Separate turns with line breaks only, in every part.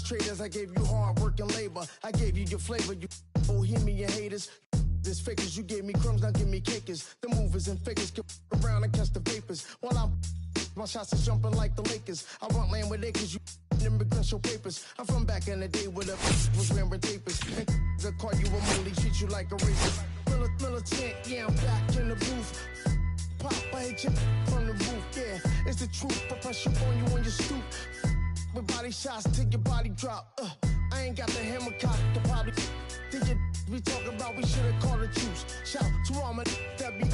traders. I gave you hard work and labor. I gave you your flavor. You bohemian haters. This fakers, you gave me crumbs, now give me cakers. The movers and fakers get around and catch the vapors. While my shots are jumping like the Lakers. I want land with acres, you immigrants show papers. I'm from back in the day where the was wearing tapers. And they'll call you a molly, treat you like a racist. Militant, yeah, I'm back in the booth. Pop, I hit you from the roof, yeah. It's the truth, but press you on your stoop. With body shots till your body drop. I ain't got the hammer cock to probably. Think you we talk about we should've called the troops. Shout to all my that be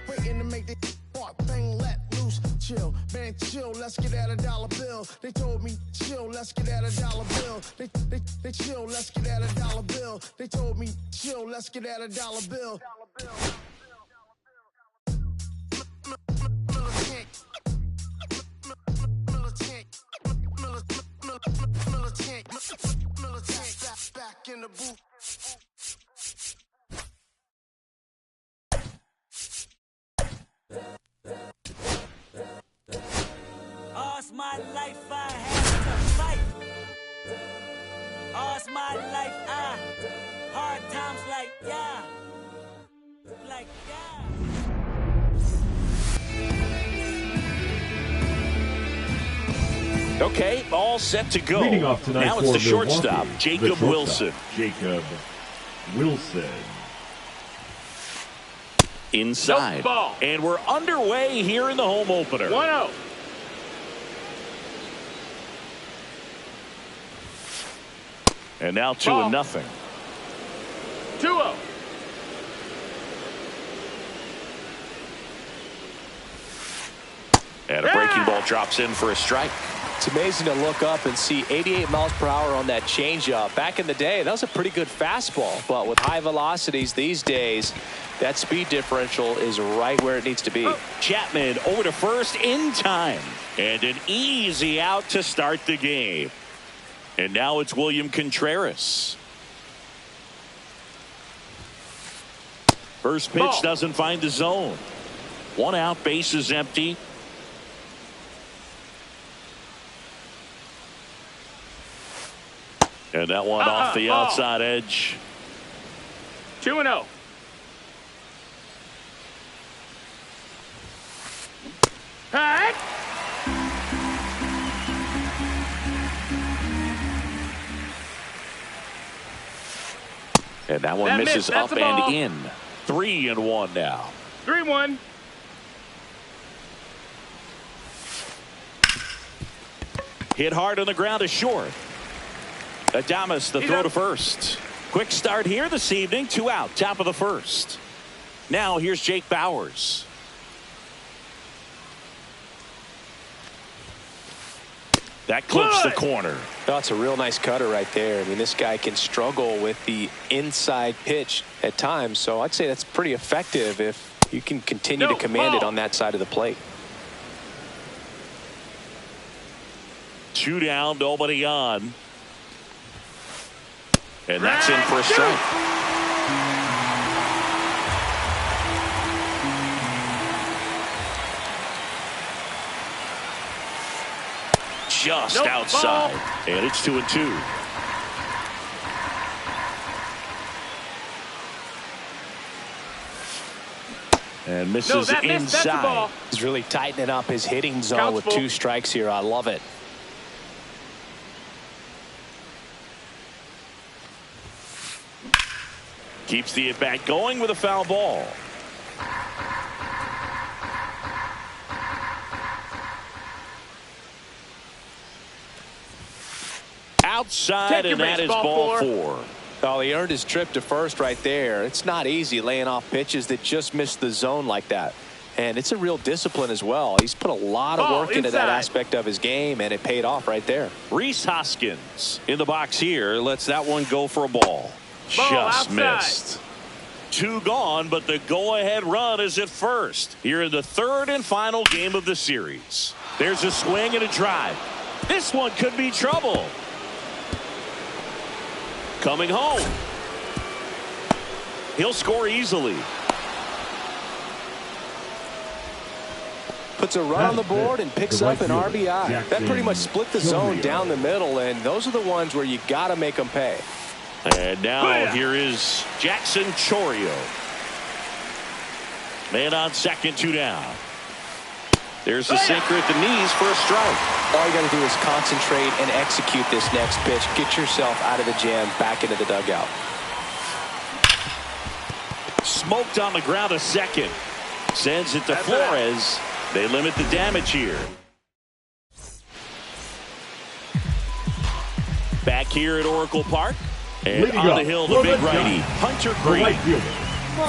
waiting to make the part bang let loose. Chill, man, chill, let's get at $1 bill. They told me chill, let's get at $1 bill. They chill, let's get at $1 bill. They told me chill, let's get at $1 bill. Militant, back in the booth.
All's my life I had to fight. All's my life hard times like yeah. Like yeah.
Okay, all set to go.
Leading off tonight
now it's
for
the shortstop,
Milwaukee,
Jacob Wilson.
Jacob Wilson.
Inside.
Ball.
And we're underway here in the home opener.
1-0.
And now 2-0.
2-0.
And a breaking ball drops in for a strike.
It's amazing to look up and see 88 miles per hour on that changeup. Back in the day, that was a pretty good fastball. But with high velocities these days, that speed differential is right where it needs to be.
Chapman over to first in time. And an easy out to start the game. And now it's William Contreras. First pitch doesn't find the zone. 1 out, base is empty. And that one off the outside edge.
2-0. Hey!
And that one misses up and
ball.
in. 3-1 now.
3-1.
Hit hard on the ground to short. Adames the throw to first. Quick start here this evening. 2 out, top of the first. Now here's Jake Bauers. That clips the corner.
That's a real nice cutter right there. I mean, this guy can struggle with the inside pitch at times. So I'd say that's pretty effective if you can continue to command it on that side of the plate.
2 down, nobody on. And that's in for a strike. Just outside. And it's 2-2. And misses inside.
He's really tightening up his hitting zone with 2 strikes here. I love it.
Keeps the at-bat going with a foul ball. Outside, and that is ball 4.
Oh, he earned his trip to first right there. It's not easy laying off pitches that just miss the zone like that. And it's a real discipline as well. He's put a lot of work into that aspect of his game, and it paid off right there.
Rhys Hoskins in the box here. Lets that one go for a ball. Just missed. 2 gone, but the go-ahead run is at first. Here in the 3rd and final game of the series. There's a swing and a drive. This one could be trouble. Coming home. He'll score easily.
puts a run on the board and picks up an RBI. That pretty much split the zone down the middle, and those are the ones where you got to make them pay.
And now here is Jackson Chourio. Man on second, 2 down. There's the sinker at the knees for a strike.
All you got to do is concentrate and execute this next pitch. Get yourself out of the jam, back into the dugout.
Smoked on the ground a second. Sends it to Flores. They limit the damage here. Back here at Oracle Park. And on the hill, the big righty, Hunter Greene.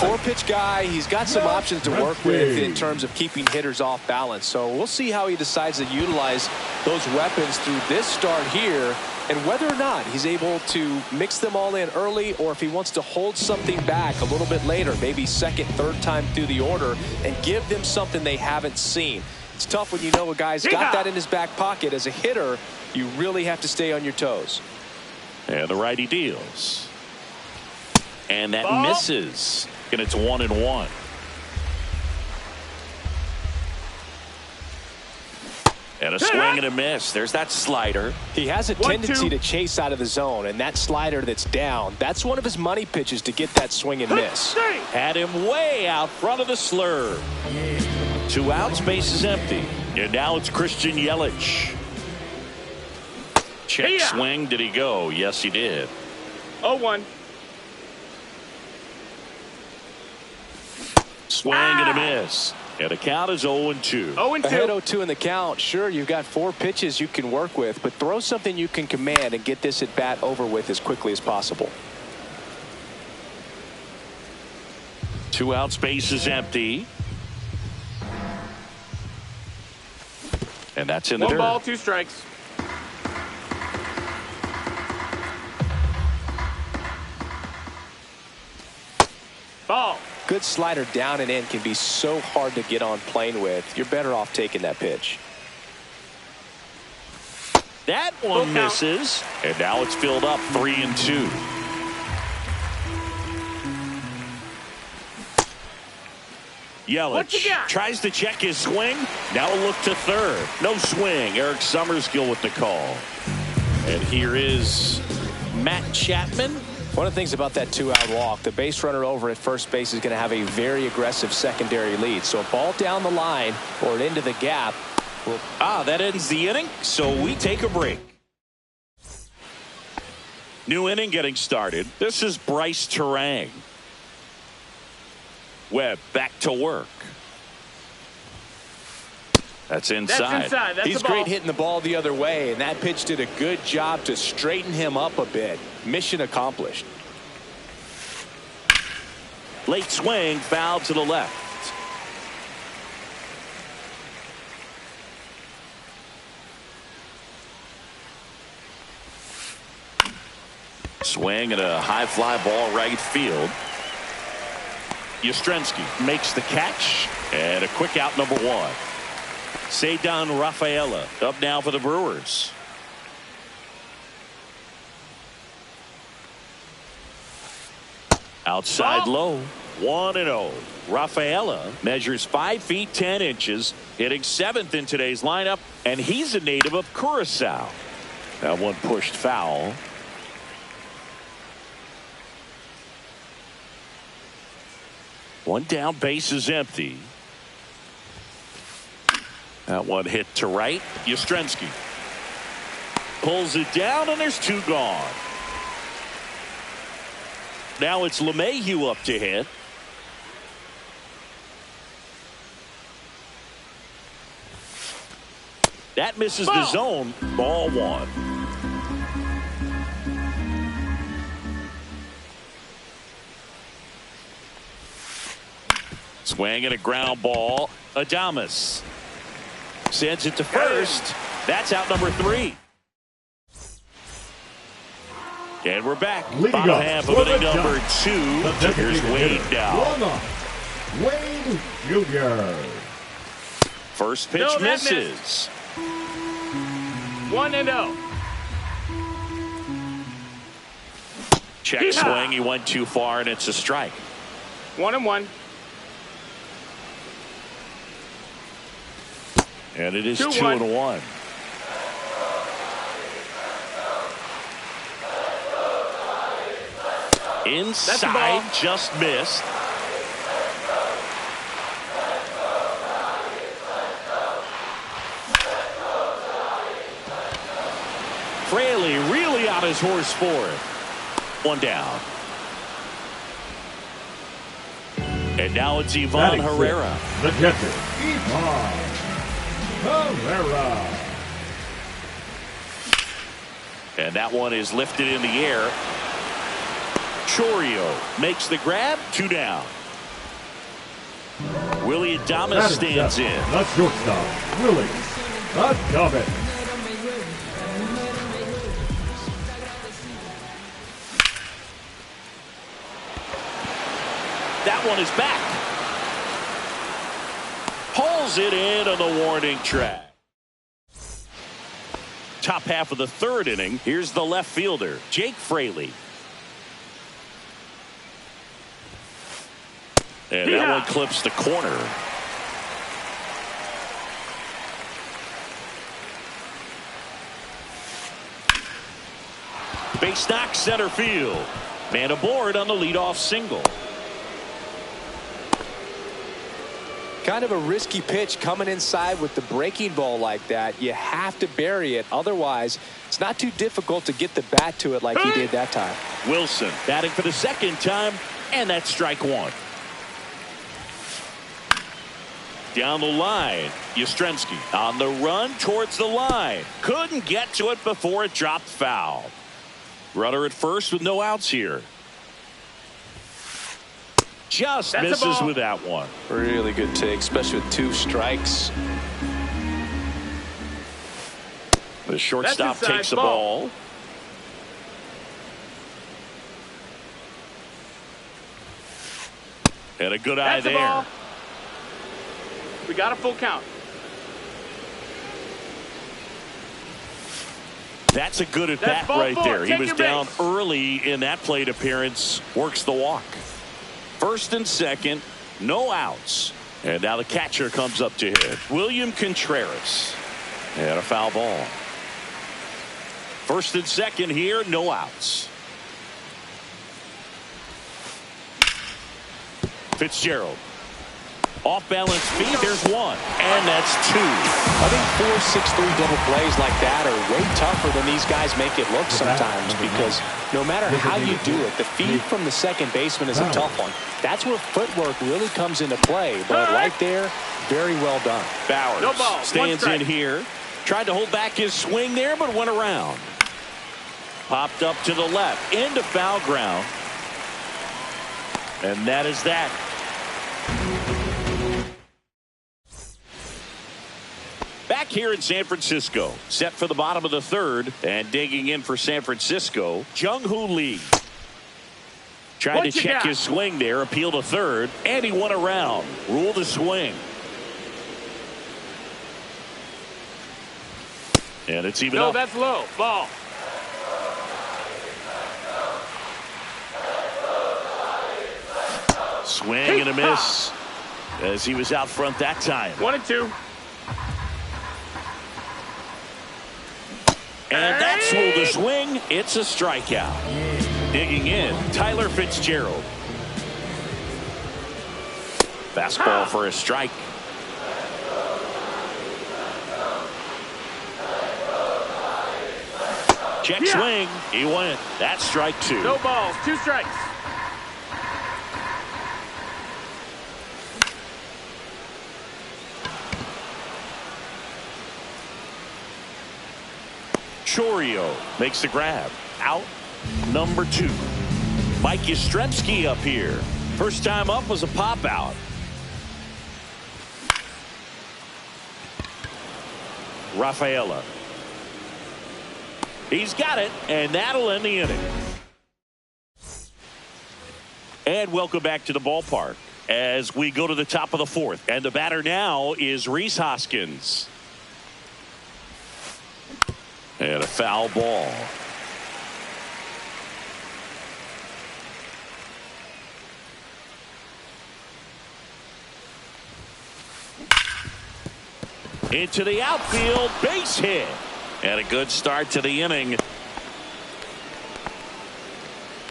4-pitch guy. He's got some options to work with in terms of keeping hitters off balance. So we'll see how he decides to utilize those weapons through this start here, and whether or not he's able to mix them all in early, or if he wants to hold something back a little bit later, maybe second, third time through the order, and give them something they haven't seen. It's tough when you know a guy's got that in his back pocket. As a hitter, you really have to stay on your toes.
And the righty deals. And that misses. And it's 1-1. And a swing and a miss. There's that slider.
He has a tendency to chase out of the zone, and that slider that's down, that's one of his money pitches to get that swing and miss.
Had him way out front of the slurve. 2 outs, base is empty. And now it's Christian Yelich. Check swing. Did he go? Yes, he did.
0-1.
Swing and a miss. And the count is 0-2.
0-2.
Ahead 0-2 in the count. Sure, you've got 4 pitches you can work with, but throw something you can command and get this at bat over with as quickly as possible.
2 outs, base is empty. And that's in the dirt.
1 ball, 2 strikes. Ball.
Good slider down and in can be so hard to get on plane with. You're better off taking that pitch.
That one misses. And now it's filled up 3-2. Yelich tries to check his swing. Now a look to third. No swing. Eric Summerskill with the call. And here is Matt Chapman.
One of the things about that 2-out walk, the base runner over at first base is going to have a very aggressive secondary lead. So a ball down the line or into the gap.
That ends the inning. So we take a break. New inning getting started. This is Bryce Turang. Webb back to work. That's inside.
He's great hitting the ball the other way, and that pitch did a good job to straighten him up a bit. Mission accomplished.
Late swing, foul to the left. Swing and a high fly ball right field. Yastrzemski makes the catch, and a quick out, number 1. Ceddanne Rafaela up now for the Brewers. Outside low, 1-0. Rafaela measures 5 feet 10 inches, hitting 7th in today's lineup, and he's a native of Curacao. That one pushed foul. One down, base is empty. That one hit to right. Yastrzemski pulls it down, and there's 2 gone. Now it's LeMahieu up to hit. That misses the zone. Ball 1. Swing and a ground ball. Adames sends it to first. That's out number 3. And we're back. Bottom half of inning number 2. Here's Wade now.
Wade Jr.
First pitch misses.
1-0.
Check swing. He went too far, and it's a strike.
1-1.
And it is
2-1.
2-1. Inside, just missed. Fraley really on his horse for it. One down. And now it's Ivan Herrera.
The catcher, Ivan Herrera.
And that one is lifted in the air. Chourio makes the grab. 2 down. Willie Adames stands in.
The shortstop, Willie Adames.
That one is back. Pulls it in on the warning track. Top half of the 3rd inning. Here's the left fielder, Jake Fraley. And that one clips the corner. Base knock, center field. Man aboard on the leadoff single.
Kind of a risky pitch coming inside with the breaking ball like that. You have to bury it. Otherwise, it's not too difficult to get the bat to it like he did that time.
Wilson batting for the 2nd time, and that's strike 1. Down the line, Yastrzemski on the run towards the line. Couldn't get to it before it dropped foul. Runner at first with no outs here. Just misses with that one.
Really good take, especially with 2 strikes.
The shortstop takes the ball. And a good eye there.
We got a full count.
That's a good at bat right there. He was down early in that plate appearance. Works the walk. 1st and 2nd, no outs. And now the catcher comes up to hit. William Contreras. And a foul ball. 1st and 2nd here, no outs. Fitzgerald. Off balance feet, there's 1. And that's 2.
I think 4-6-3 double plays like that are way tougher than these guys make it look sometimes, because no matter how you do it, the feed from the second baseman is a tough one. That's where footwork really comes into play. But right there, very well done.
Bowers stands in here. Tried to hold back his swing there, but went around. Popped up to the left, into foul ground. And that is that. Back here in San Francisco, set for the bottom of the 3rd, and digging in for San Francisco, Jung-Hoo Lee. Tried to check his swing there, appeal to 3rd, and he went around. Ruled a swing. And it's even up.
No, that's low. Ball.
Swing and a miss as he was out front that time.
1-2.
And that's ruled a swing. It's a strikeout. Digging in, Tyler Fitzgerald. Fastball for a strike. Check swing. He went. That's strike 2.
No balls. 2 strikes.
Chourio makes the grab. Out number 2. Mike Yastrzemski up here. First time up was a pop out. Rafaela. He's got it, and that'll end the inning. And welcome back to the ballpark as we go to the top of the 4th. And the batter now is Rhys Hoskins. And a foul ball. into the outfield, base hit. And a good start to the inning.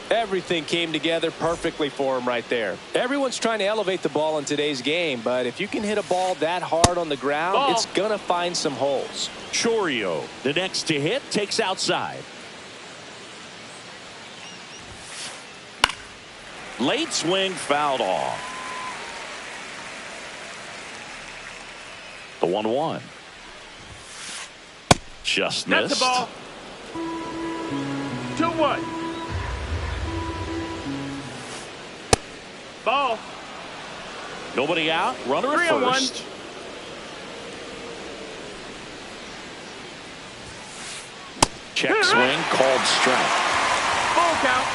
Everything came together perfectly for him right there. Everyone's trying to elevate the ball in today's game, but if you can hit a ball that hard on the ground, it's going to find some holes.
Chourio, the next to hit, takes outside. Late swing, fouled off. The 1-1. Just missed.
That's the ball. 2-1. Ball.
Nobody out. Runner at first.
3-1.
Check swing, called strike.
Full count.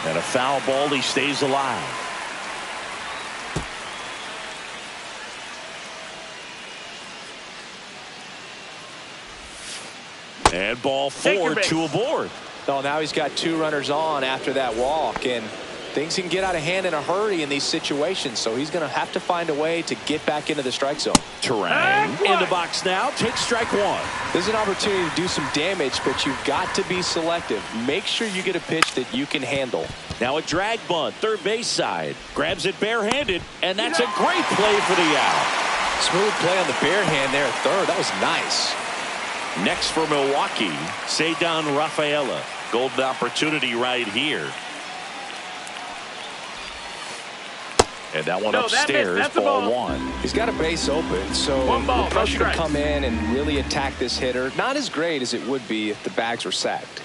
And a foul ball. He stays alive. And ball 4, 2 aboard.
Oh, now he's got 2 runners on after that walk, and things can get out of hand in a hurry in these situations, so he's going to have to find a way to get back into the strike zone.
Terang in the box now. Take strike 1.
There's an opportunity to do some damage, but you've got to be selective. Make sure you get a pitch that you can handle.
Now a drag bunt, third base side. Grabs it barehanded, and that's a great play for the out.
Smooth play on the bare hand there at third. That was nice.
Next for Milwaukee, Ceddanne Rafaela. Golden opportunity right here. And that one upstairs,
that's
ball 1.
He's got a base open, so the pressure to come in and really attack this hitter, not as great as it would be if the bags were sacked.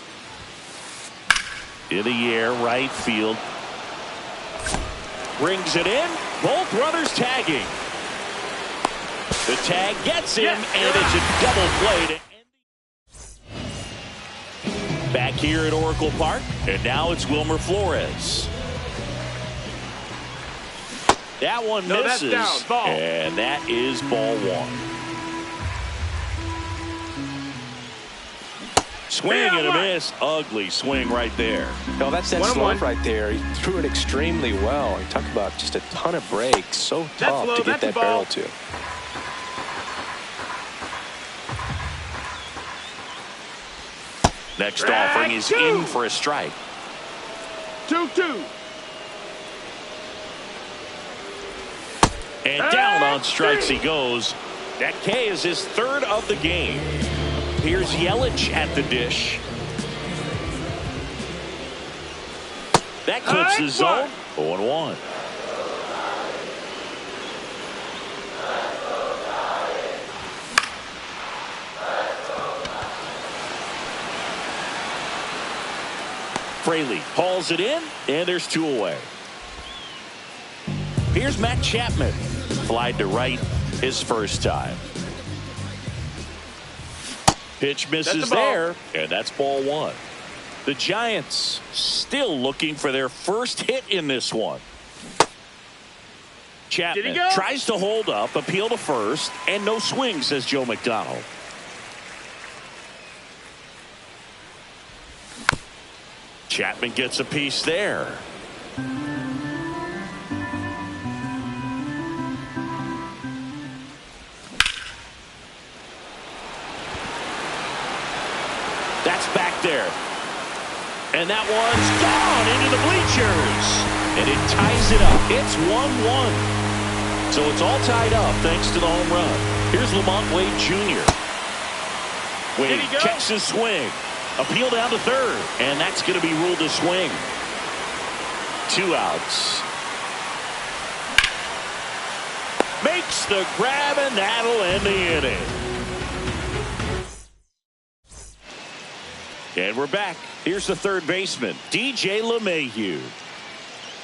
In the air, right field. Brings it in. Both runners tagging. The tag gets him, and it's a double play to end. Back here at Oracle Park, and now it's Wilmer Flores. That one misses,
that's down. Ball.
And that is ball 1. Swing and a miss. Ugly swing right there.
No, that's that slope right there. He threw it extremely well. He talked about just a ton of breaks. So tough to get that barrel to.
Next offering is in for a strike.
2-2.
And down on strikes he goes. That K is his 3rd of the game. Here's Yelich at the dish. That clips the zone. 0-1. Fraley hauls it in, and there's 2 away. Here's Matt Chapman. Flied to right his first time. Pitch misses there, and that's ball 1. The Giants still looking for their first hit in this one. Chapman tries to hold up, appeal to first, and no swing, says Joe McDonald. Chapman gets a piece there. That's back there. And that one's gone into the bleachers. And it ties it up. It's 1-1. So it's all tied up thanks to the home run. Here's Lamont Wade Jr. Wade checks his swing. Appeal down to third, and that's going to be ruled a swing. 2 outs. Makes the grab, and that'll end the inning. And we're back. Here's the third baseman, DJ LeMahieu.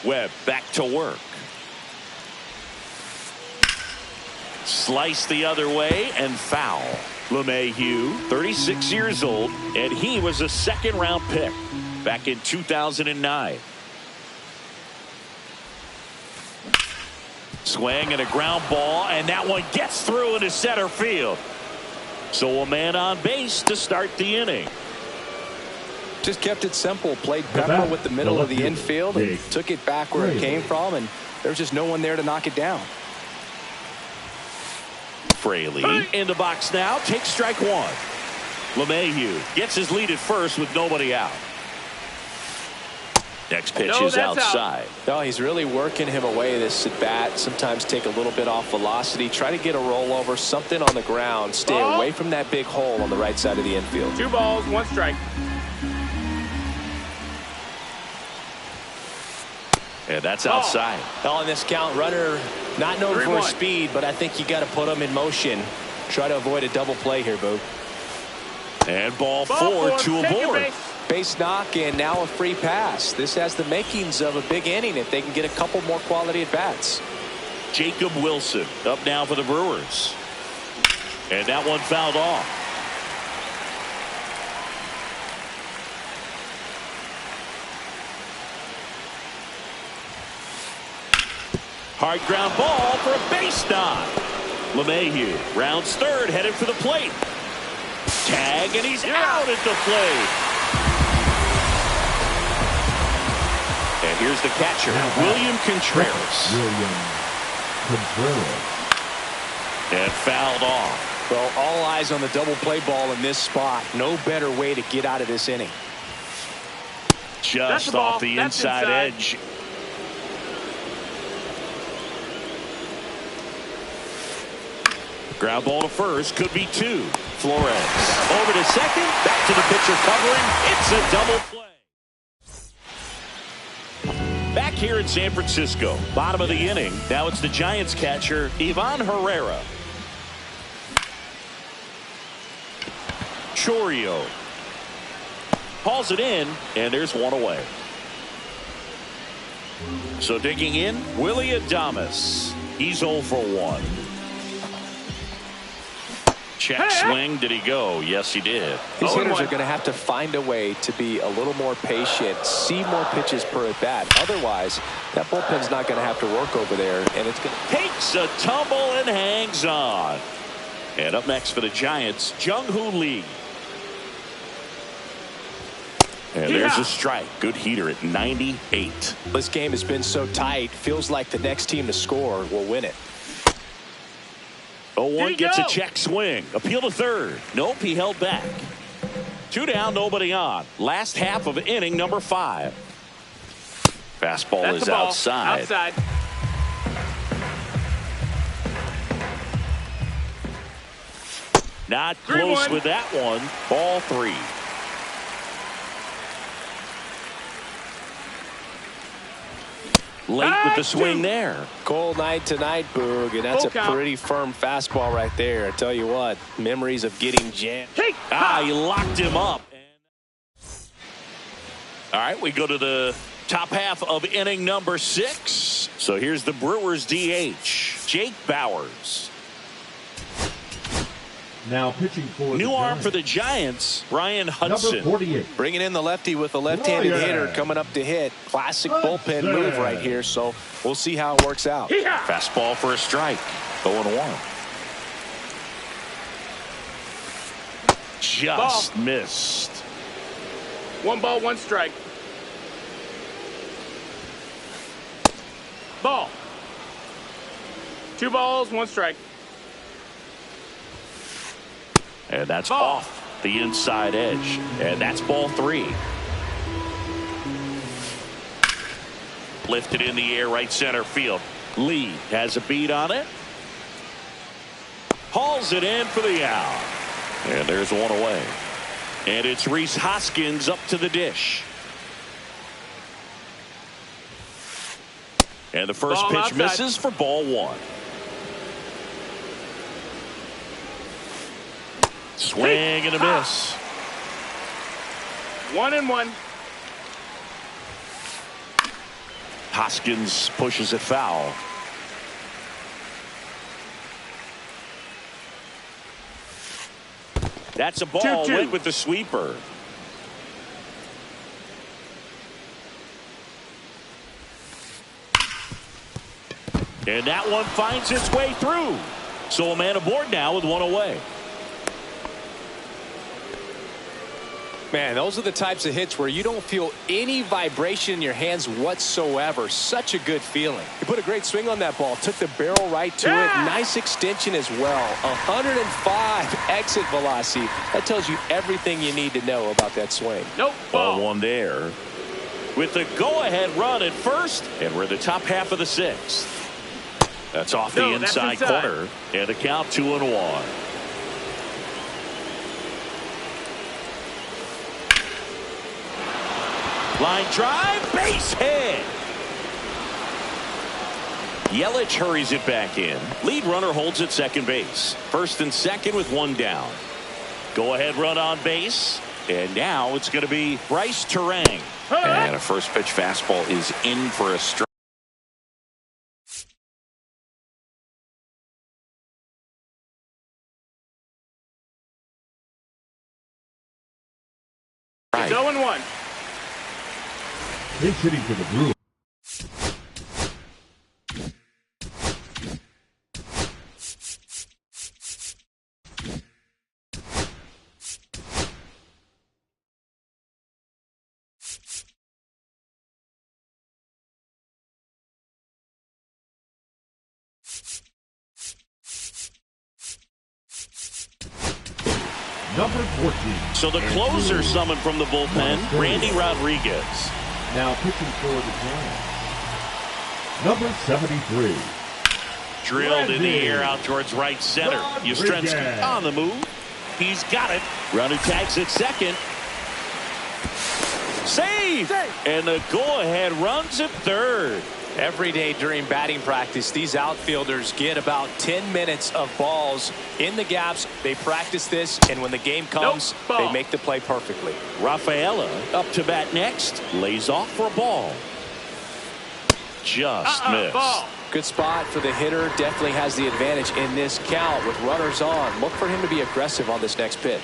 Webb back to work. Slice the other way and foul. LeMahieu, 36 years old, and he was a second-round pick back in 2009. Swing and a ground ball, and that one gets through into center field. So a man on base to start the inning.
Just kept it simple. Played Pepper with the middle of the infield and took it back where it came from, and there's just no one there to knock it down.
Fraley in the box now. Takes strike one. LeMahieu gets his lead at first with nobody out. Next pitch is outside.
No, he's really working him away this at bat. Sometimes take a little bit off velocity. Try to get a rollover, something on the ground. Stay away from that big hole on the right side of the infield.
2 balls, 1 strike.
And that's outside.
On this count, runner not known for his speed, but I think you got to put him in motion. Try to avoid a double play here, Boog.
And ball 4 to a board.
Base knock and now a free pass. This has the makings of a big inning if they can get a couple more quality at bats.
Jacob Wilson up now for the Brewers. And that one fouled off. Hard ground ball for a base knock. LeMahieu rounds third, headed for the plate. Tag, and he's out at the plate. And here's the catcher, William Contreras. And fouled off.
Well, all eyes on the double play ball in this spot. No better way to get out of this inning.
Just off the inside edge. Ground ball to first, could be 2. Flores over to second, back to the pitcher covering. It's a double play. Back here in San Francisco, bottom of the inning. Now it's the Giants catcher, Ivan Herrera. Chourio hauls it in, and there's one away. So digging in, Willy Adames. He's 0 for 1. Check swing. Did he go? Yes, he did.
These hitters are going to have to find a way to be a little more patient, see more pitches per at bat. Otherwise, that bullpen's not going to have to work over there, and it's going to
takes a tumble and hangs on. And up next for the Giants, Jung-Hoo Lee. And there's a strike. Good heater at 98.
This game has been so tight. Feels like the next team to score will win it.
0-1 gets a check swing. Appeal to third. Nope, he held back. 2 down, nobody on. Last half of inning number 5. Fastball is outside. Not close with that one. Ball 3. Late with the swing there.
Cold night tonight, Boog, and that's a pretty firm fastball right there. I tell you what, memories of getting jammed.
He locked him up. All right, we go to the top half of inning number 6. So here's the Brewers DH, Jake Bauers.
Now pitching for
new arm for the Giants, Ryan Hudson.
Number 48.
Bringing in the lefty with a left-handed hitter coming up to hit. Classic bullpen move right here, so we'll see how it works out.
Fastball for a strike. 0-1. Just missed.
1 ball, 1 strike. Ball. 2 balls, 1 strike.
And that's off the inside edge. And that's ball 3. Lifted in the air, right center field. Lee has a beat on it. Hauls it in for the out. And there's one away. And it's Rhys Hoskins up to the dish. And the first pitch misses for ball 1. Swing and a miss.
1-1.
Hoskins pushes it foul. That's a ball.
2-2.
Went with the sweeper. And that one finds its way through. So a man aboard now with one away.
Man, those are the types of hits where you don't feel any vibration in your hands whatsoever. Such a good feeling. He put a great swing on that ball. Took the barrel right to it. Nice extension as well. 105 exit velocity. That tells you everything you need to know about that swing.
Nope.
Ball one there. With the go-ahead run at first, and we're in the top half of the sixth. That's off the inside corner, and the count 2-1. Line drive, base hit. Yelich hurries it back in. Lead runner holds at second base. First and second with one down. Go-ahead run on base, and now it's going to be Bryce Turang. And a first pitch fastball is in for a strike.
It's 0-1.
Pitch hitting to the Brewers. Number 14.
So the closer summoned from the bullpen, Randy Rodriguez.
Now pitching for the Giants. Number 73.
Drilled in the air out towards right center. Yastrzemski on the move. He's got it. Runner tags at second. Save! And the go-ahead runs at third.
Every day during batting practice, these outfielders get about 10 minutes of balls in the gaps. They practice this, and when the game comes, they make the play perfectly.
Rafaela up to bat next. Lays off for a ball. Just missed.
Ball.
Good spot for the hitter. Definitely has the advantage in this count with runners on. Look for him to be aggressive on this next pitch.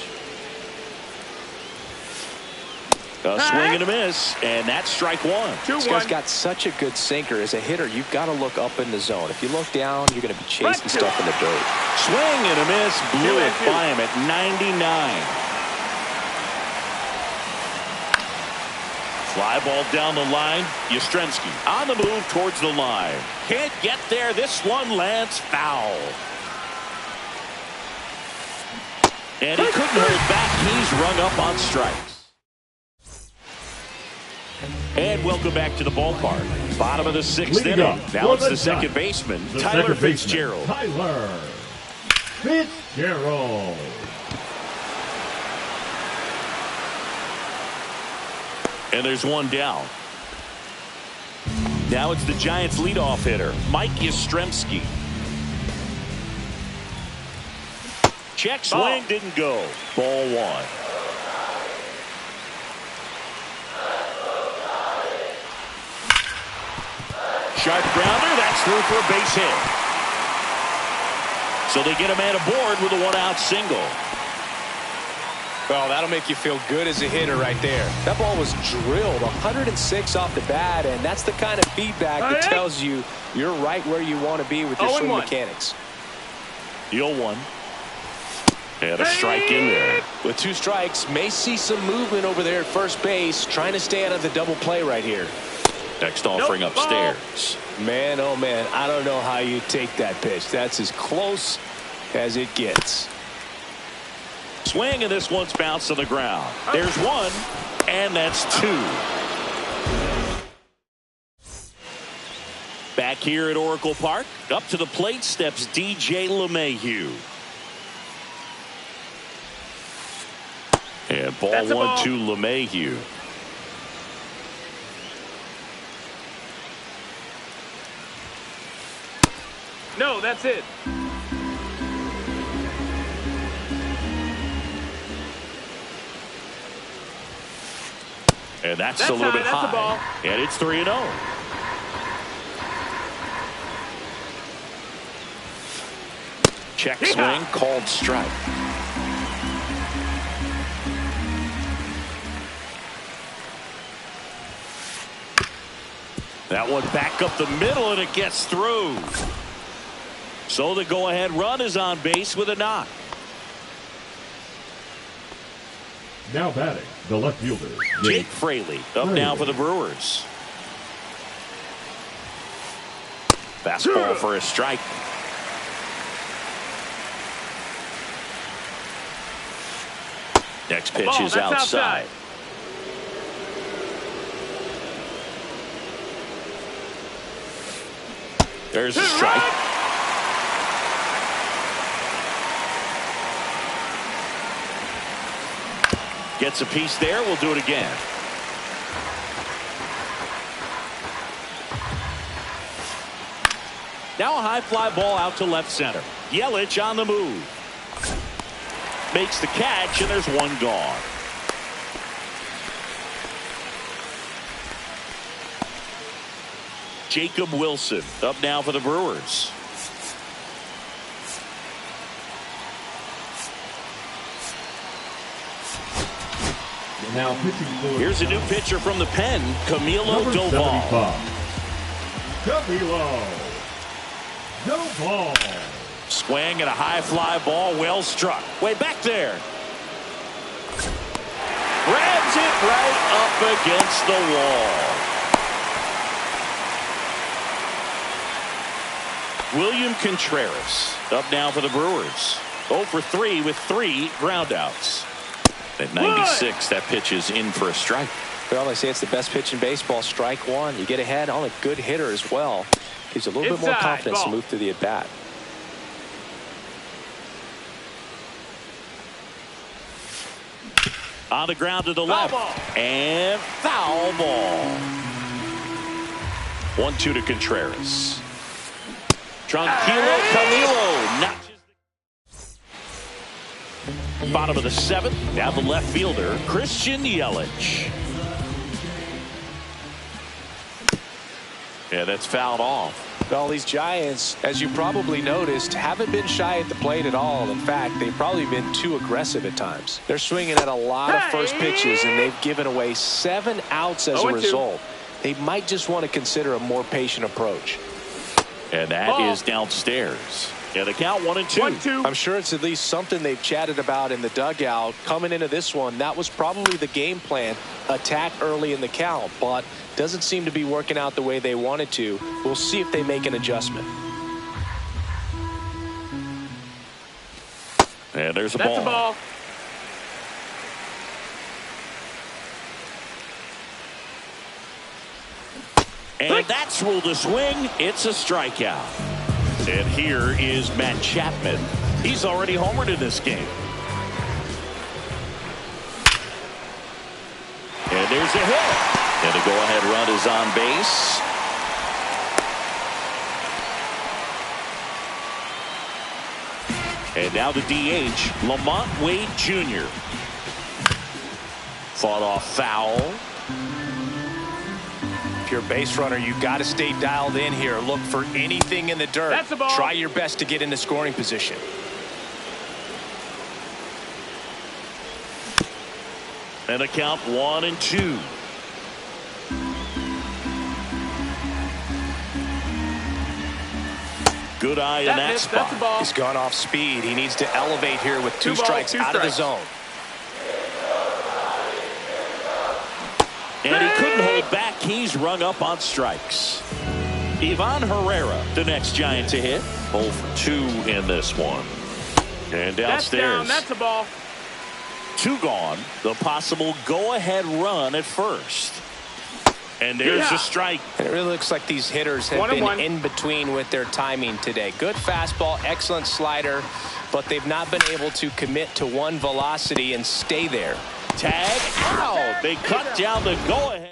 A swing and a miss, and that's strike one.
This guy's got such a good sinker. As a hitter, you've got to look up in the zone. If you look down, you're going to be chasing stuff in the dirt.
Swing and a miss, blew it by him at 99. Fly ball down the line. Yastrzemski on the move towards the line. Can't get there. This one lands foul. And he couldn't hold back. He's rung up on strikes. And welcome back to the ballpark. Bottom of the sixth inning. Now it's the second baseman, Tyler Fitzgerald.
Tyler Fitzgerald.
And there's one down. Now it's the Giants' leadoff hitter, Mike Yastrzemski. Check swing, didn't go. Ball one. Sharp grounder, that's through for a base hit. So they get a man aboard with a one-out single.
Well, that'll make you feel good as a hitter right there. That ball was drilled 106 off the bat, and that's the kind of feedback that tells you you're right where you want to be with your swing mechanics.
The 0-1. And a strike in there.
With two strikes, may see some movement over there at first base, trying to stay out of the double play right here.
Next offering upstairs.
Man, oh man, I don't know how you take that pitch. That's as close as it gets.
Swing, and this one's bounced to the ground. There's one, and that's two. Back here at Oracle Park, up to the plate steps DJ LeMahieu. And ball 1-2 LeMahieu.
No, that's it.
And that's a little bit high.
A ball.
And it's 3-0. Check swing, called strike. That one back up the middle, and it gets through. So the go-ahead run is on base with a knock.
Now batting, The left fielder,
Jake Fraley up now for the Brewers. Fastball for a strike. Next pitch is outside. There's a strike. Gets a piece there. We'll do it again. Now a high fly ball out to left center. Yelich on the move. Makes the catch, and there's one gone. Jacob Wilson up now for the Brewers.
Now pitching for
Here's a new pitcher from the pen, Camilo Doval.
Camilo Doval.
Swing and a high fly ball, well struck. Way back there. Grabs it right up against the wall. William Contreras up now for the Brewers. 0 for 3 with 3 groundouts. At 96, that pitch is in for a strike.
Well, they say it's the best pitch in baseball. Strike one. You get ahead on a good hitter as well. Gives you a little bit more confidence to move through the at bat.
On the ground to the left. And foul ball. 1-2 to Contreras. Tranquilo Camilo notches. Bottom of the 7th. Now the left fielder, Christian Yelich. Yeah, that's fouled off.
Well, these Giants, as you probably noticed, haven't been shy at the plate at all. In fact, they've probably been too aggressive at times. They're swinging at a lot of first pitches, and they've given away 7 outs as a result. They might just want to consider a more patient approach.
And that is downstairs. Yeah, the count 1-2.
I'm sure it's at least something they've chatted about in the dugout. Coming into this one, that was probably the game plan. Attack early in the count, but doesn't seem to be working out the way they wanted to. We'll see if they make an adjustment.
And there's a ball.
That's a ball.
And that's ruled a swing. It's a strikeout. And here is Matt Chapman. He's already homered in this game. And there's a hit. And the go-ahead run is on base. And now the DH, Lamont Wade Jr. Fought off foul.
If you're a base runner, you got to stay dialed in here. Look for anything in the dirt.
That's a ball.
Try your best to get into scoring position.
And a count 1-2. Good eye in that spot.
That's a ball.
He's gone off speed. He needs to elevate here with two strikes out of the zone.
And he couldn't hold back. He's rung up on strikes. Ivan Herrera, the next Giant to hit. 0 for 2 in this one. And downstairs.
That's a ball.
2 gone. The possible go-ahead run at first. And there's a strike.
And it really looks like these hitters have been in between with their timing today. Good fastball, excellent slider, but they've not been able to commit to one velocity and stay there.
Tag out. They cut down the go-ahead.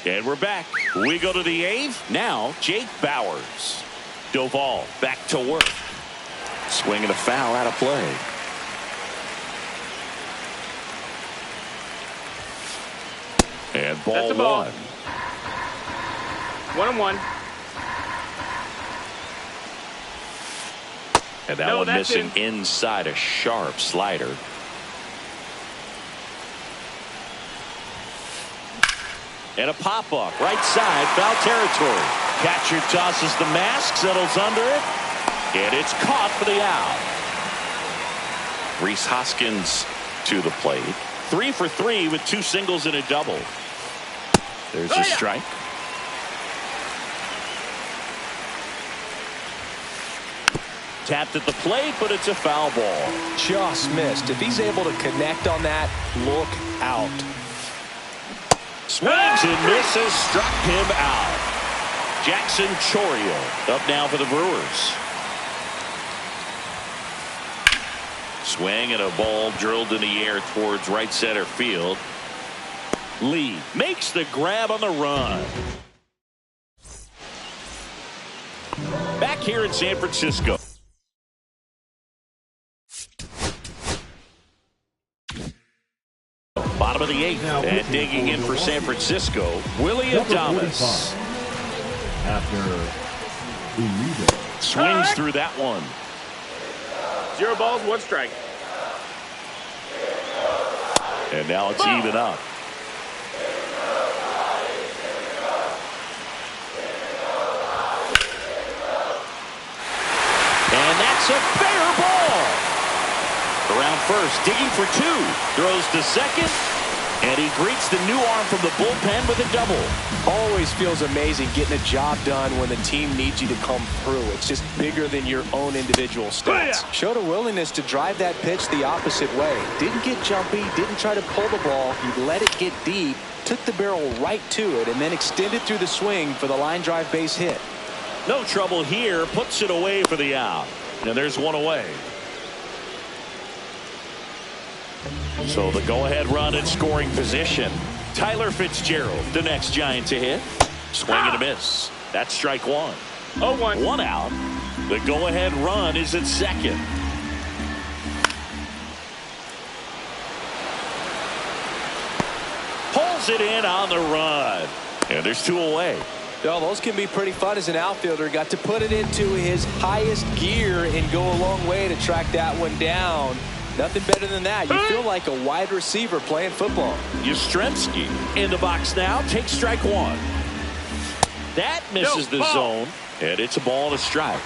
And we're back. We go to the 8th. Now, Jake Bauers. Doval back to work. Swinging a foul out of play. And ball 1.
1-1.
And that one missing inside a sharp slider. And a pop-up right side, foul territory. Catcher tosses the mask, settles under it, and it's caught for the out. Rhys Hoskins to the plate. 3 for 3 with 2 singles and a double. There's a strike. Tapped at the plate, but it's a foul ball.
Just missed. If he's able to connect on that, look out.
Swings and misses, struck him out. Jackson Chourio up now for the Brewers. Swing and a ball drilled in the air towards right center field. Lee makes the grab on the run. Back here in San Francisco. Bottom of the 8th, and digging in for San Francisco, Willie Adames.
After Uribe.
Swings through that one.
0 balls, 1 strike.
And now it's even up. And that's a fair ball. Around first, digging for 2. Throws to second. And he greets the new arm from the bullpen with a double.
Always feels amazing getting a job done when the team needs you to come through. It's just bigger than your own individual stats. Showed a willingness to drive that pitch the opposite way. Didn't get jumpy, didn't try to pull the ball. He let it get deep, took the barrel right to it, and then extended through the swing for the line drive base hit.
No trouble here. Puts it away for the out. And there's one away. So the go-ahead run in scoring position. Tyler Fitzgerald, the next Giant to hit. Swing and a miss. That's strike 1.
0-1.
1 out. The go-ahead run is at second. Pulls it in on the run. And there's 2 away.
Well, those can be pretty fun as an outfielder. Got to put it into his highest gear and go a long way to track that one down. Nothing better than that. You feel like a wide receiver playing football.
Yastrzemski in the box now. Takes strike 1. That misses the zone. And it's a ball and a strike.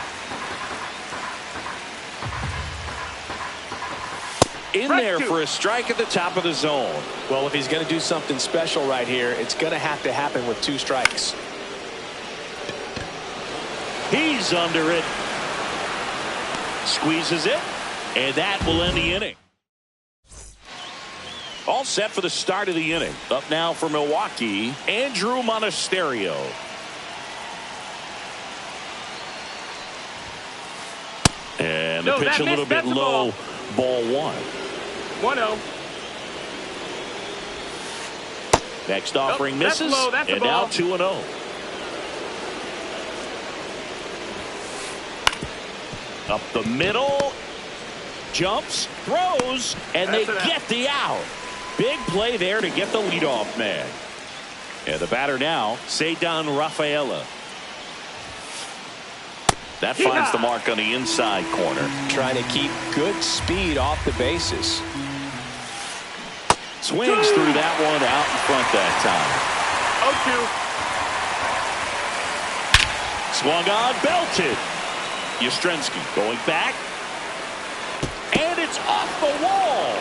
In there for a strike at the top of the zone.
Well, if he's going to do something special right here, it's going to have to happen with 2 strikes.
He's under it. Squeezes it. And that will end the inning. All set for the start of the inning. Up now for Milwaukee, Andrew Monasterio. And the pitch a little bit low. Ball 1.
1-0.
Next offering misses. And now 2-0. Up the middle. Jumps, throws, and they get the out. Big play there to get the leadoff man. And the batter now, Ceddanne Rafaela. That finds the mark on the inside corner.
Trying to keep good speed off the bases.
Swings through that one out in front that time.
0-2.
Swung on, belted. Yastrzemski going back. And it's off the wall.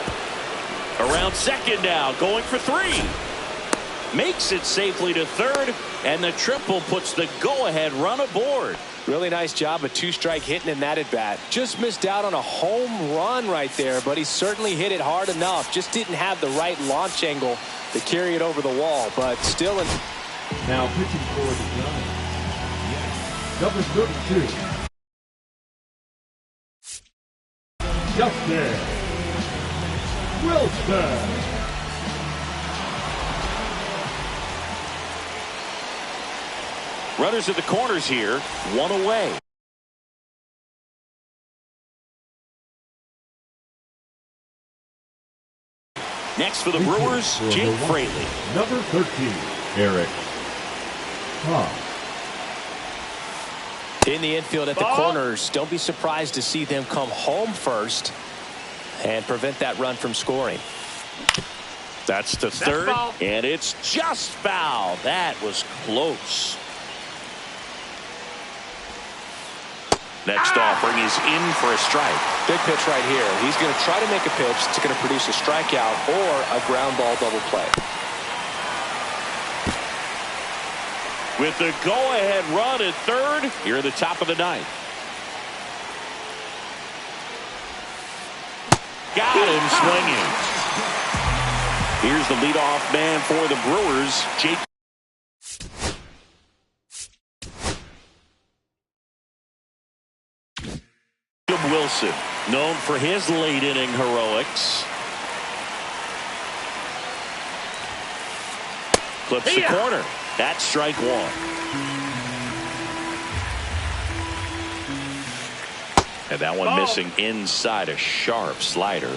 Around second now, going for 3. Makes it safely to third, and the triple puts the go-ahead run aboard.
Really nice job of 2-strike hitting in that at-bat. Just missed out on a home run right there, but he certainly hit it hard enough. Just didn't have the right launch angle to carry it over the wall, but still in.
Now pitching for the Giants. Number 32. Justin Wilson.
Runners at the corners here, 1 away. Next for the Brewers, Jake Fraley.
Number 13, Eric Hosmer.
In the infield at the corners, don't be surprised to see them come home first and prevent that run from scoring.
That's to third, and it's just foul. That was close. Next offering is in for a strike.
Big pitch right here. He's going to try to make a pitch that's going to produce a strikeout or a ground ball double play.
With the go-ahead run at third, here at the top of the ninth. Got him swinging. Here's the leadoff man for the Brewers, Jake Wilson, known for his late inning heroics. Clips the corner. That's strike one. And that one missing inside, a sharp slider.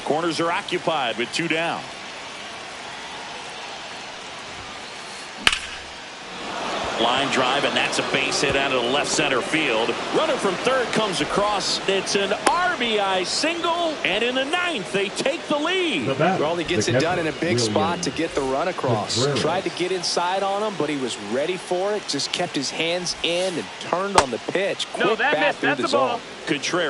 Corners are occupied with 2 down. Line drive, and that's a base hit out of the left center field. Runner from third comes across. It's an RBI single, and in the ninth, they take the lead.
Well, he gets it done in a big spot to get the run across. Tried to get inside on him, but he was ready for it. Just kept his hands in and turned on the pitch. Quick bat through the zone.
Contreras.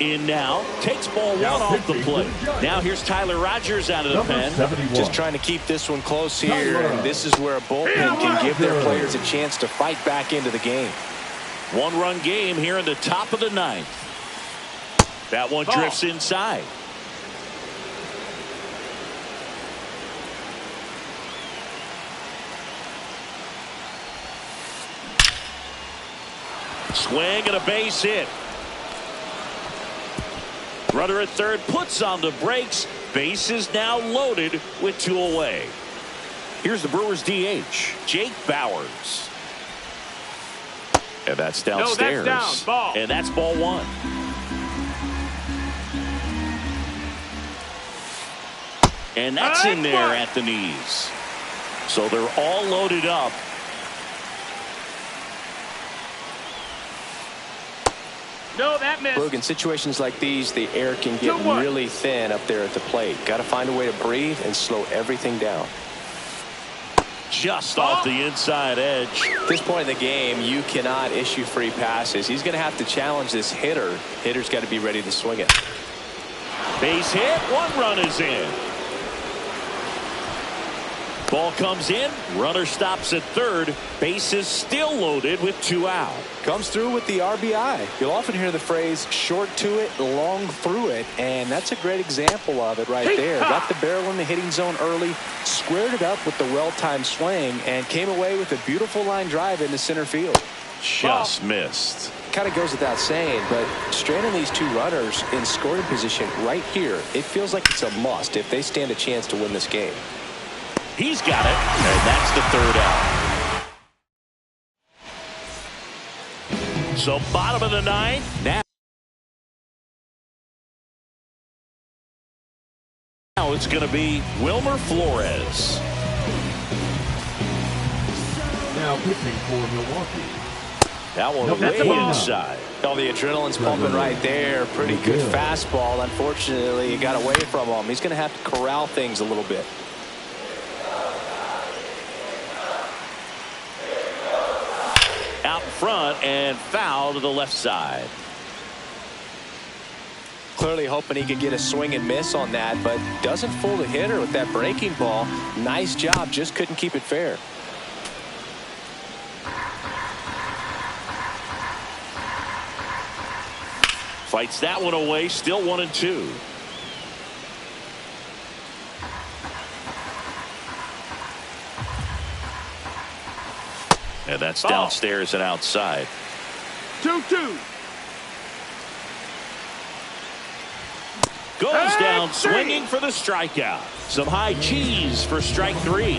In now, takes ball one off the plate. Now here's Tyler Rogers out of the pen.
71.
Just trying to keep this one close here, and this is where a bullpen can give their players a chance to fight back into the game.
1-run game here in the top of the ninth. That one drifts inside. Swing and a base hit. Runner at third puts on the brakes. Base is now loaded with 2 away. Here's the Brewers DH, Jake Bauers. And that's downstairs.
That's down. Ball.
And that's ball one. And that's in there at the knees. So they're all loaded up.
No, that missed.
Look, in situations like these, the air can get really thin up there at the plate. Got to find a way to breathe and slow everything down.
Just off the inside edge.
At this point in the game, you cannot issue free passes. He's going to have to challenge this hitter. Hitter's got to be ready to swing it.
Base hit. 1 run is in. Ball comes in. Runner stops at third. Base is still loaded with 2 out.
Comes through with the RBI. You'll often hear the phrase short to it, long through it, and that's a great example of it right there. Got the barrel in the hitting zone early, squared it up with the well-timed swing, and came away with a beautiful line drive into center field.
Just missed.
Kind of goes without saying, but stranding these 2 runners in scoring position right here, it feels like it's a must if they stand a chance to win this game.
He's got it, and that's the 3rd out. So bottom of the 9th. Now it's going to be Wilmer Flores.
Now pitching for Milwaukee.
That one way inside.
Oh, the adrenaline's pumping right there. Pretty good fastball. Unfortunately, it got away from him. He's going to have to corral things a little bit.
Out front and foul to the left side.
Clearly hoping he could get a swing and miss on that, but doesn't fool the hitter with that breaking ball. Nice job, just couldn't keep it fair.
Fights that one away, still 1-2. And that's downstairs and outside.
2-2.
Goes down swinging for the strikeout. Some high cheese for strike 3.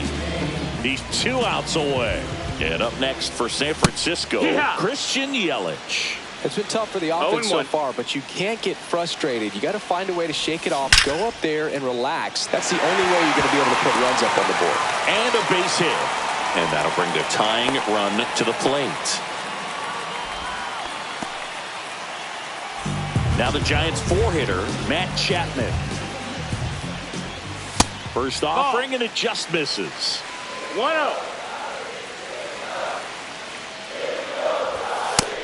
He's 2 outs away. And up next for San Francisco, Christian Yelich.
It's been tough for the offense so far, but you can't get frustrated. You got to find a way to shake it off, go up there and relax. That's the only way you're going to be able to put runs up on the board.
And a base hit. And that'll bring the tying run to the plate. Now the Giants 4-hitter, Matt Chapman. First offering, and it just misses.
1-0.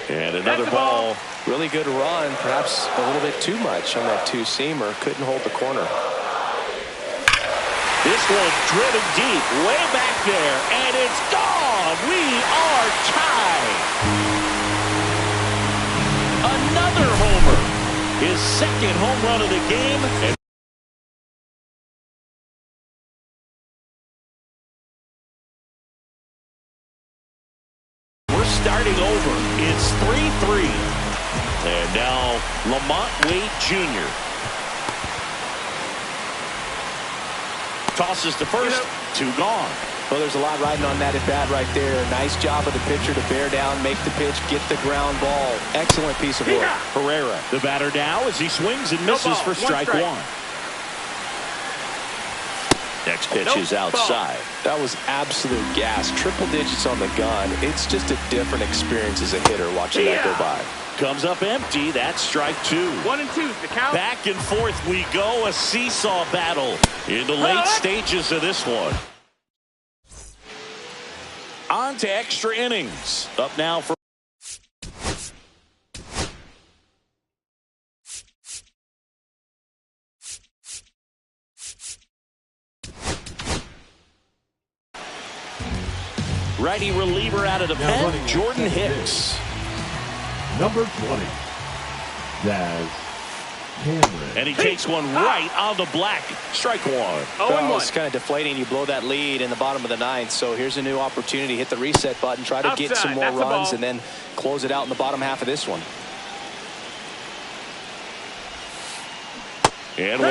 And another
That's a
ball.
Really good run, perhaps a little bit too much on that two-seamer. Couldn't hold the corner.
This one driven deep, way back there, and it's gone. We are tied. Another homer. His second home run of the game. And we're starting over. It's 3-3. And now Lamont Wade Jr. Tosses to first. Two gone.
Well, there's a lot riding on that at bat right there. Nice job of the pitcher to bear down, make the pitch, get the ground ball. Excellent piece of work.
Herrera, the batter now, as he swings and misses for strike one. Next pitch is outside.
That was absolute gas. Triple digits on the gun. It's just a different experience as a hitter watching that go by.
Comes up empty. That's strike two.
1-2 the count.
Back and forth we go. A seesaw battle in the late stages of this one. On to extra innings. Up now for righty reliever out of the pen, Jordan Hicks.
Number 20, Daz Cameron.
And he takes one right on the black. Strike one.
Well, it's kind of deflating. You blow that lead in the bottom of the ninth. So here's a new opportunity. Hit the reset button. Try to get some more runs and then close it out in the bottom half of this one.
And 1-2.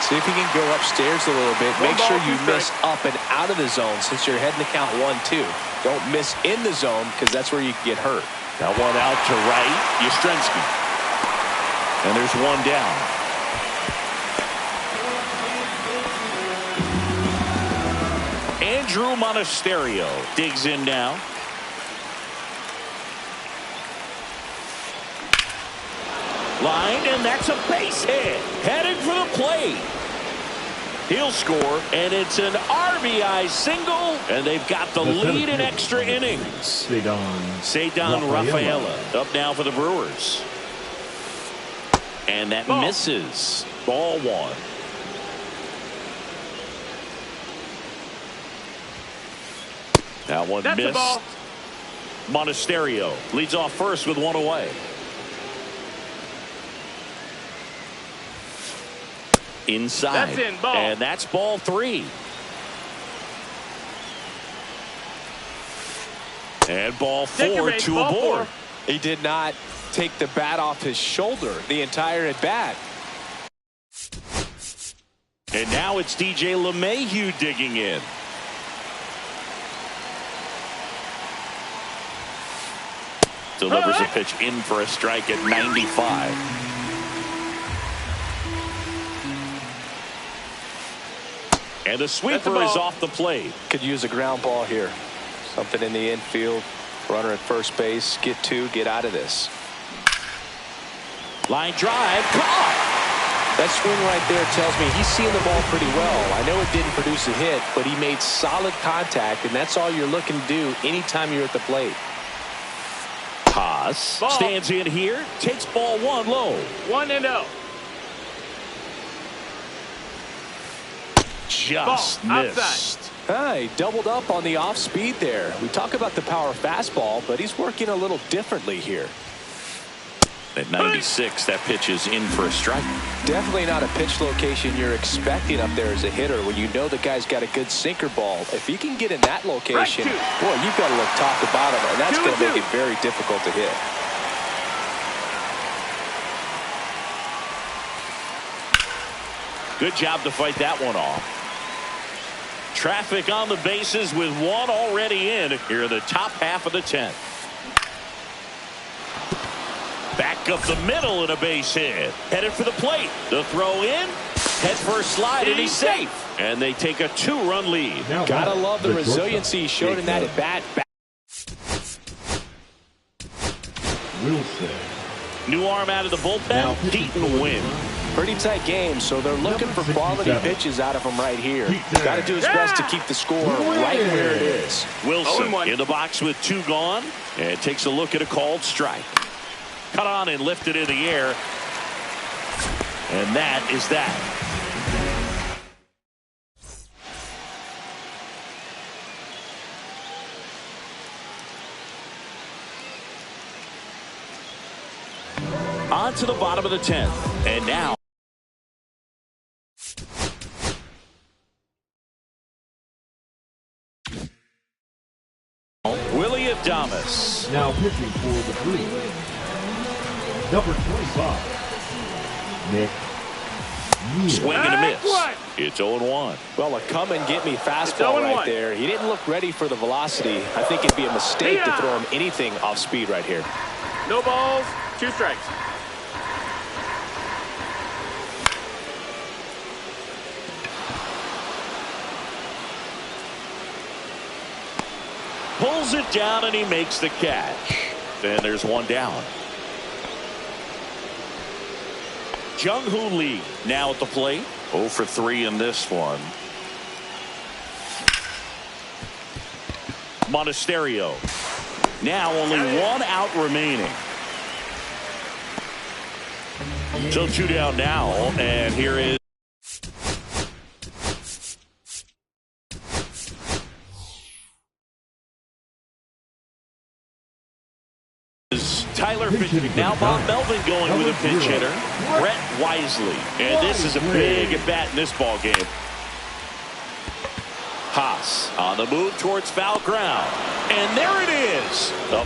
See if you can go upstairs a little bit. Make sure you miss up and out of the zone since you're heading to count 1-2. Don't miss in the zone because that's where you can get hurt.
That one out to right. Yastrzemski. And there's one down. Andrew Monasterio digs in now. Line, and that's a base hit. Headed for the plate. He'll score, and it's an RBI single, and they've got the lead in extra innings. Ceddanne Rafaela up now for the Brewers. And that misses. Ball one. That one missed. Monasterio leads off first with one away. Inside.
That's in, ball.
And that's ball three. And ball four to a board.
He did not take the bat off his shoulder the entire at bat.
And now it's DJ LeMahieu digging in. Delivers a pitch in for a strike at 95. And the sweeper is off the plate.
Could use a ground ball here. Something in the infield. Runner at first base. Get two. Get out of this.
Line drive. Caught.
That swing right there tells me he's seeing the ball pretty well. I know it didn't produce a hit, but he made solid contact, and that's all you're looking to do anytime you're at the plate.
Haas stands in here. Takes ball one low.
1-0.
Just missed.
He doubled up on the off speed there. We talk about the power fastball, but he's working a little differently here.
At 96, that pitch is in for a strike.
Definitely not a pitch location you're expecting up there as a hitter when you know the guy's got a good sinker ball. If he can get in that location, boy, you've got to look top to bottom, and that's going to make it very difficult to hit.
Good job to fight that one off. Traffic on the bases with one already in here in the top half of the 10th. Back up the middle and a base hit. Headed for the plate. The throw in. Head first slide and he's safe. And they take a 2-run lead.
Gotta love the resiliency he showed in that at bat.
Wilson.
New arm out of the bullpen. Keaton wins.
Pretty tight game, so they're looking for quality pitches out of him right here. Got to do his best to keep the score right where it is.
Wilson in the box with 2 gone and takes a look at a called strike. Cut on and lifted in the air. And that is that. On to the bottom of the 10th. And now Willy Adames.
Now pitching for the Brewers, number 25, Nick Neal.
Swing and a miss. It's 0-1.
Well, a come-and-get-me fastball right there. He didn't look ready for the velocity. I think it'd be a mistake to throw him anything off speed right here.
No balls, 2 strikes.
Pulls it down and he makes the catch. Then there's 1 down. Jung-Hoo Lee now at the plate. 0 for 3 in this one. Monasterio. Now only 1 out remaining. So 2 down now, and here is Tyler Pitching. Now Bob Melvin going with a pinch hitter, Brett Wisely. And this is a big at bat in this ball game. Haas on the move towards foul ground. And there it is. The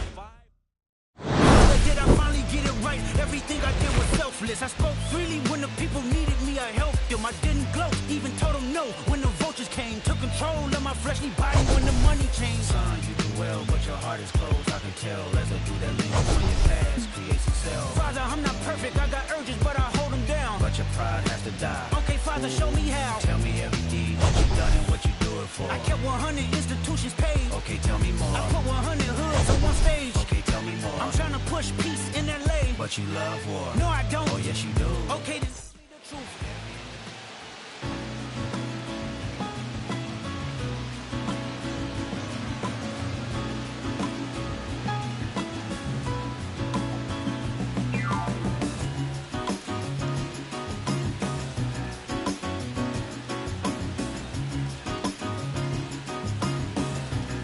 Did I finally get it right? Everything I did was selfless. I spoke freely when the people needed me. I helped them. I didn't gloat, even told them no when the vultures came. Took control of my fleshly body when the money changed. Son, you do well, but your heart is closed. I can tell as I do that lingers on your past. Creates itself. Father, I'm not perfect. I got urges, but I hold them down. But your pride has to die. Okay, Father, show me how. Tell me every deed that you've done and what you do it for. I kept 100 institutions paid. Okay, tell me more. I put 100 hoods on one stage. Okay, tell me more. I'm trying to push peace in LA. But you love war. No, I don't. Oh, yes, you do. Okay,